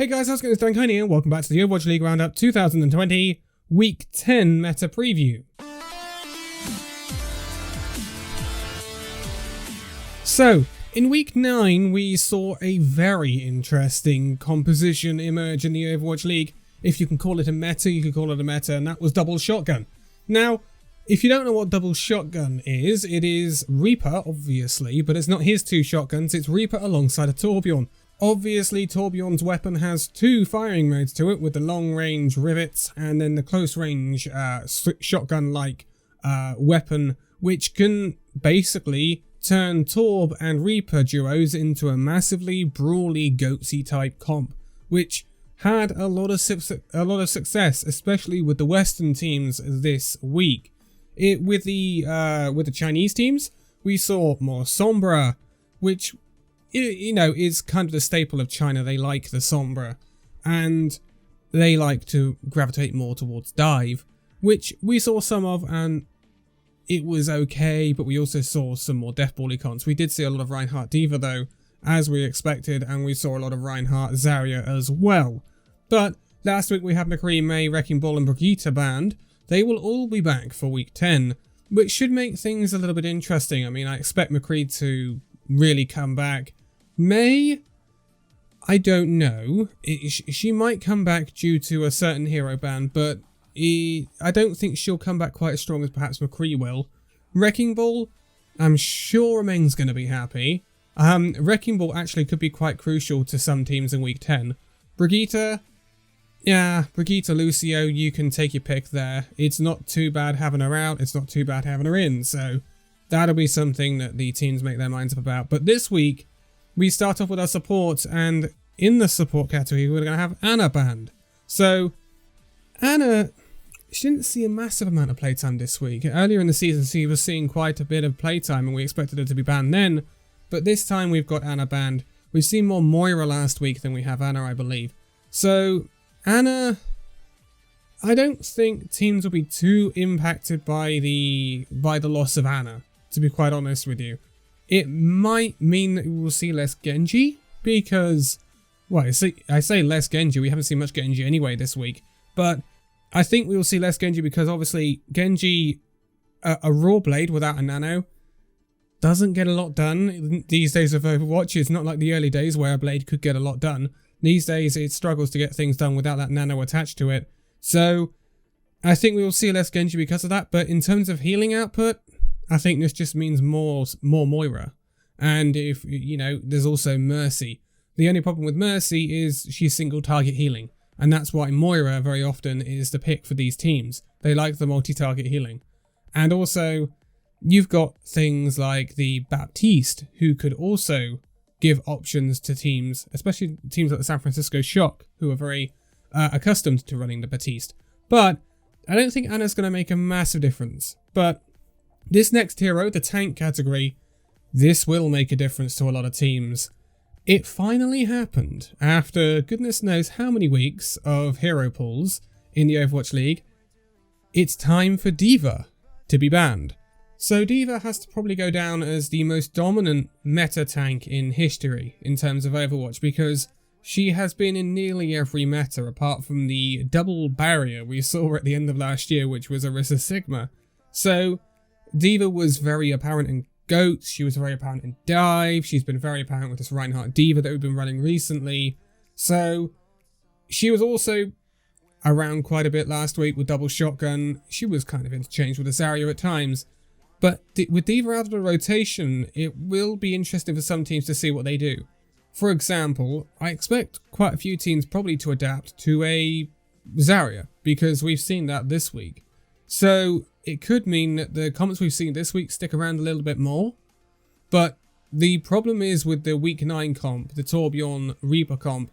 Hey guys, how's it going? It's Danconia and welcome back to the Overwatch League Roundup 2020 Week 10 Meta Preview. So, in Week 9 we saw a very interesting composition emerge in the Overwatch League. If you can call it a meta, you could call it a meta, and that was Double Shotgun. Now, if you don't know what Double Shotgun is, it is Reaper, obviously, but it's not his two shotguns, it's Reaper alongside a Torbjorn. Obviously, Torbjorn's weapon has two firing modes to it, with the long-range rivets and then the close-range shotgun-like weapon, which can basically turn Torb and Reaper duos into a massively brawly, goatsy type comp, which had a lot of success, especially with the Western teams this week. With the Chinese teams, we saw more Sombra, which, you know, is kind of the staple of China. They like the Sombra, and they like to gravitate more towards Dive, which we saw some of, and it was okay, but we also saw some more Deathball icons. We did see a lot of Reinhardt D.Va though, as we expected, and we saw a lot of Reinhardt Zarya as well. But last week we had McCree, May, Wrecking Ball and Brigitte banned. They will all be back for Week 10, which should make things a little bit interesting. I mean, I expect McCree to really come back. May, I don't know. She might come back due to a certain hero ban, but I don't think she'll come back quite as strong as perhaps McCree will. Wrecking Ball, I'm sure Meng's going to be happy. Wrecking Ball actually could be quite crucial to some teams in Week 10. Brigitte, yeah, Brigitte, Lucio, you can take your pick there. It's not too bad having her out, it's not too bad having her in, so that'll be something that the teams make their minds up about. But this week, we start off with our support, and in the support category, we're going to have Ana banned. So, Ana, she didn't see a massive amount of playtime this week. Earlier in the season, she was seeing quite a bit of playtime, and we expected her to be banned then. But this time, we've got Ana banned. We've seen more Moira last week than we have Ana, I believe. So, Ana, I don't think teams will be too impacted by the loss of Ana, to be quite honest with you. It might mean that we will see less Genji, because, well, I say less Genji, we haven't seen much Genji anyway this week, but I think we will see less Genji because obviously Genji, a raw blade without a nano, doesn't get a lot done these days of Overwatch. It's not like the early days where a blade could get a lot done. These days it struggles to get things done without that nano attached to it. So I think we will see less Genji because of that, but in terms of healing output, I think this just means more Moira. And if, you know, there's also Mercy. The only problem with Mercy is she's single target healing. And that's why Moira very often is the pick for these teams. They like the multi-target healing. And also, you've got things like the Baptiste, who could also give options to teams, especially teams like the San Francisco Shock, who are very accustomed to running the Baptiste. But I don't think Ana's going to make a massive difference. But this next hero, the tank category, this will make a difference to a lot of teams. It finally happened after goodness knows how many weeks of hero pulls in the Overwatch League. It's time for D.Va to be banned. So D.Va has to probably go down as the most dominant meta tank in history in terms of Overwatch, because she has been in nearly every meta apart from the double barrier we saw at the end of last year, which was Orisa Sigma. So D.Va was very apparent in GOATs, she was very apparent in Dive, she's been very apparent with this Reinhardt D.Va that we've been running recently. So she was also around quite a bit last week with Double Shotgun. She was kind of interchanged with Zarya at times. But with D.Va out of the rotation, it will be interesting for some teams to see what they do. For example, I expect quite a few teams probably to adapt to a Zarya, because we've seen that this week. So it could mean that the comps we've seen this week stick around a little bit more. But the problem is with the Week 9 comp, the Torbjorn Reaper comp,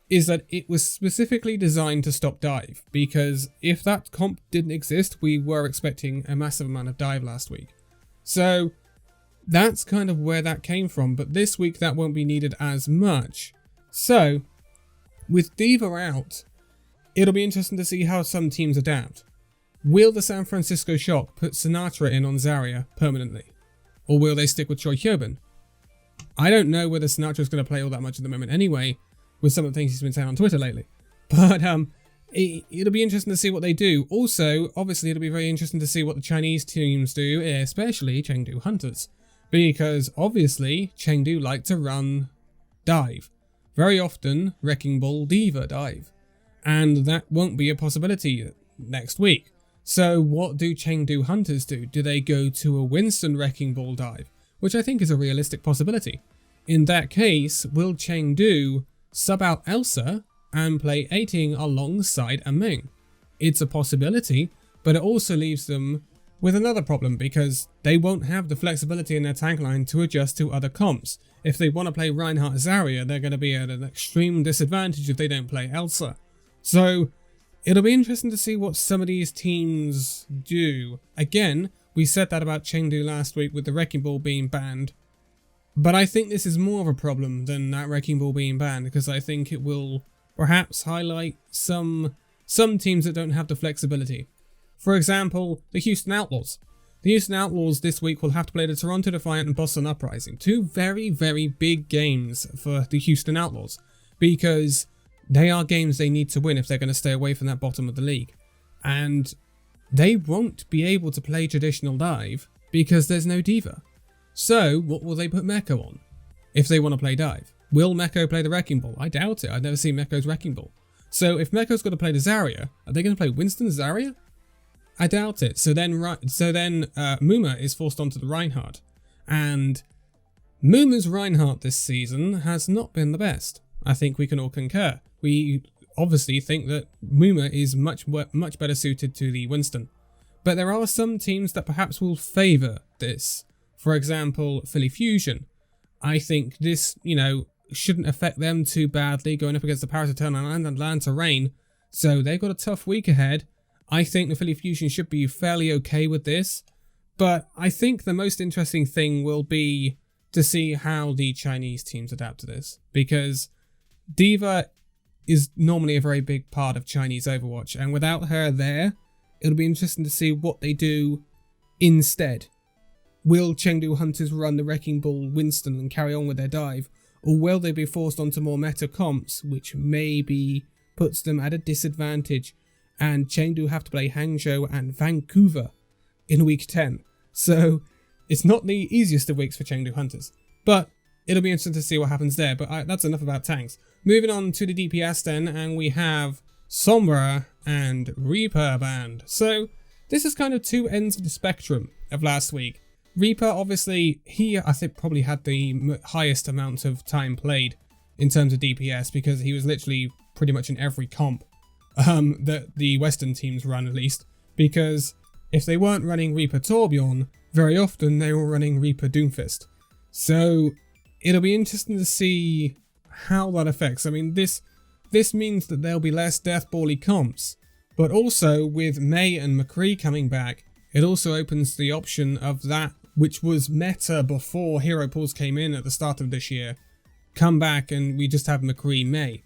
is that it was specifically designed to stop Dive, because if that comp didn't exist, we were expecting a massive amount of Dive last week. So that's kind of where that came from, but this week that won't be needed as much. So with D.Va out, it'll be interesting to see how some teams adapt. Will the San Francisco Shock put Sinatra in on Zarya permanently? Or will they stick with Choi Hyobin? I don't know whether Sinatra's going to play all that much at the moment anyway. with some of the things he's been saying on Twitter lately. But it'll be interesting to see what they do. Also, obviously, it'll be very interesting to see what the Chinese teams do, especially Chengdu Hunters. Because, obviously, Chengdu like to run dive. Very often, Wrecking Ball D.Va dive. And that won't be a possibility next week. So, what do Chengdu Hunters do? Do they go to a Winston Wrecking Ball dive? Which I think is a realistic possibility. In that case, will Chengdu sub out Elsa and play 18 alongside a Ming? It's a possibility, but it also leaves them with another problem because they won't have the flexibility in their tank line to adjust to other comps. If they want to play Reinhardt Zarya, they're going to be at an extreme disadvantage if they don't play Elsa. So it'll be interesting to see what some of these teams do. Again, we said that about Chengdu last week with the Wrecking Ball being banned. But I think this is more of a problem than that Wrecking Ball being banned, because I think it will perhaps highlight some teams that don't have the flexibility. For example, the Houston Outlaws. The Houston Outlaws this week will have to play the Toronto Defiant and Boston Uprising. Two very, very big games for the Houston Outlaws, because they are games they need to win if they're going to stay away from that bottom of the league. And they won't be able to play traditional dive because there's no D.Va. So, what will they put Meko on if they want to play dive? Will Meko play the Wrecking Ball? I doubt it. I've never seen Meko's Wrecking Ball. So, if Meko's got to play the Zarya, are they going to play Winston Zarya? I doubt it. So then Muma is forced onto the Reinhardt. And Muma's Reinhardt this season has not been the best. I think we can all concur. We obviously think that Muma is much better suited to the Winston. But there are some teams that perhaps will favour this. For example, Philly Fusion. I think this, shouldn't affect them too badly going up against the Paris Eternal and Atlanta Reign. So they've got a tough week ahead. I think the Philly Fusion should be fairly okay with this. But I think the most interesting thing will be to see how the Chinese teams adapt to this. Because D.Va is normally a very big part of Chinese Overwatch. And without her there, it'll be interesting to see what they do instead. Will Chengdu Hunters run the Wrecking Ball Winston and carry on with their dive? Or will they be forced onto more meta comps, which maybe puts them at a disadvantage? And Chengdu have to play Hangzhou and Vancouver in week 10. So it's not the easiest of weeks for Chengdu Hunters. But it'll be interesting to see what happens there. But that's enough about tanks. Moving on to the DPS then, and we have Sombra and Reaper banned. So this is kind of two ends of the spectrum of last week. Reaper, obviously, he, I think, probably had the highest amount of time played in terms of DPS because he was literally pretty much in every comp that the Western teams run, at least. Because if they weren't running Reaper Torbjorn, very often they were running Reaper Doomfist. So it'll be interesting to see how that affects. I mean, this means that there'll be less Deathball-y comps. But also, with Mei and McCree coming back, it also opens the option of that which was meta before hero pools came in at the start of this year, come back and we just have McCree Mei.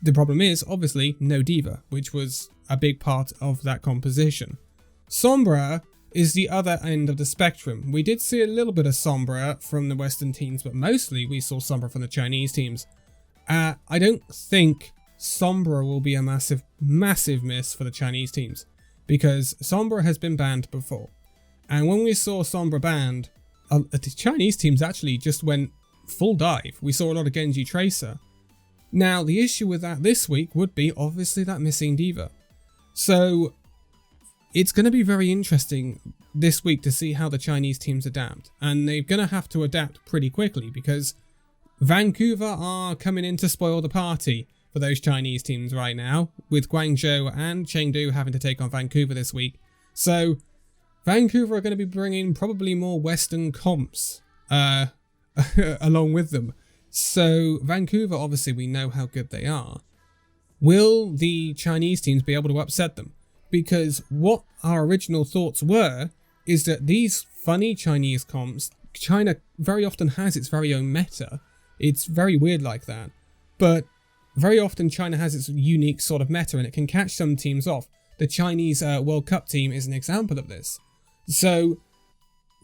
The problem is, obviously, no D.Va, which was a big part of that composition. Sombra is the other end of the spectrum. We did see a little bit of Sombra from the Western teams, but mostly we saw Sombra from the Chinese teams. I don't think Sombra will be a massive miss for the Chinese teams, because Sombra has been banned before. And when we saw Sombra banned, the Chinese teams actually just went full dive. We saw a lot of Genji Tracer. Now, the issue with that this week would be obviously that missing D.Va. So it's going to be very interesting this week to see how the Chinese teams adapt. And they're going to have to adapt pretty quickly because Vancouver are coming in to spoil the party for those Chinese teams right now, with Guangzhou and Chengdu having to take on Vancouver this week. So Vancouver are going to be bringing probably more Western comps along with them. So Vancouver, obviously, we know how good they are. Will the Chinese teams be able to upset them? Because what our original thoughts were is that these funny Chinese comps, China very often has its very own meta. It's very weird like that. But very often China has its unique sort of meta and it can catch some teams off. The Chinese World Cup team is an example of this. So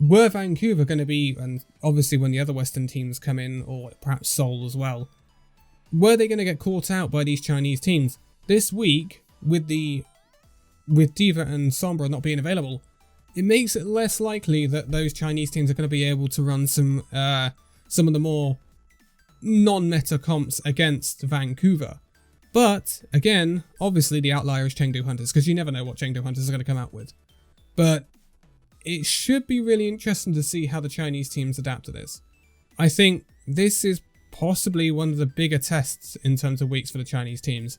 were Vancouver going to be, and obviously when the other Western teams come in, or perhaps Seoul as well, were they going to get caught out by these Chinese teams? This week, with D.Va and Sombra not being available, it makes it less likely that those Chinese teams are going to be able to run some of the more non-meta comps against Vancouver. But, again, obviously the outlier is Chengdu Hunters, because you never know what Chengdu Hunters are going to come out with. But it should be really interesting to see how the Chinese teams adapt to this. I think this is possibly one of the bigger tests in terms of weeks for the Chinese teams,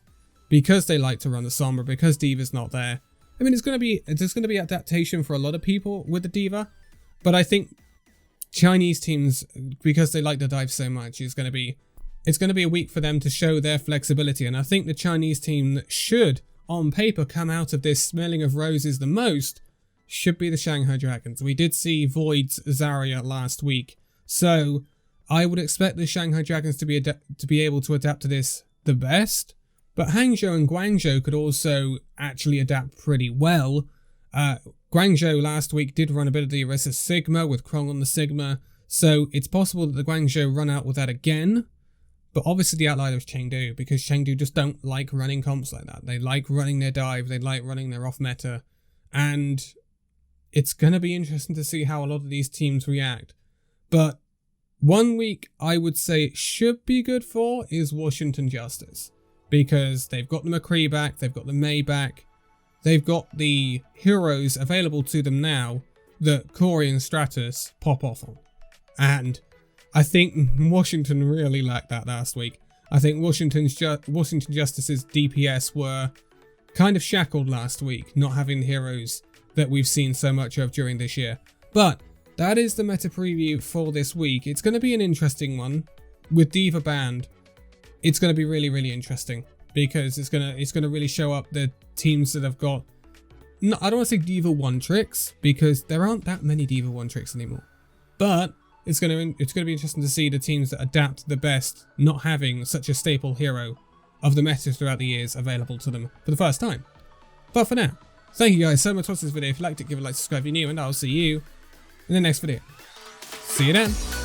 because they like to run the Sombra, because D.Va's not there. I mean, there's going to be adaptation for a lot of people with the D.Va, but I think Chinese teams, because they like to dive so much, it's going to be a week for them to show their flexibility. And I think the Chinese team that should, on paper, come out of this smelling of roses the most should be the Shanghai Dragons. We did see Void's Zarya last week, so I would expect the Shanghai Dragons to be able to adapt to this the best. But Hangzhou and Guangzhou could also actually adapt pretty well. Guangzhou last week did run a bit of the Orisa Sigma with Krong on the Sigma, so it's possible that the Guangzhou run out with that again. But obviously the outlier is Chengdu, because Chengdu just don't like running comps like that. They like running their dive, they like running their off meta, and it's going to be interesting to see how a lot of these teams react. But one week I would say it should be good for is Washington Justice, because they've got the McCree back, they've got the May back, they've got the heroes available to them now that Corey and Stratus pop off on. And I think Washington really lacked that last week. I think Washington Justice's DPS were kind of shackled last week, not having the heroes that we've seen so much of during this year. But that is the meta preview for this week. It's going to be an interesting one with D.Va banned. It's going to be really, really interesting, because it's going to really show up the teams that have got, no, I don't want to say D.Va one tricks, because there aren't that many D.Va one tricks anymore. But it's going to be interesting to see the teams that adapt the best, not having such a staple hero of the meta throughout the years available to them for the first time. But for now, thank you guys so much for watching this video. If you liked it, give it a like, subscribe if you're new, and I'll see you in the next video. See you then.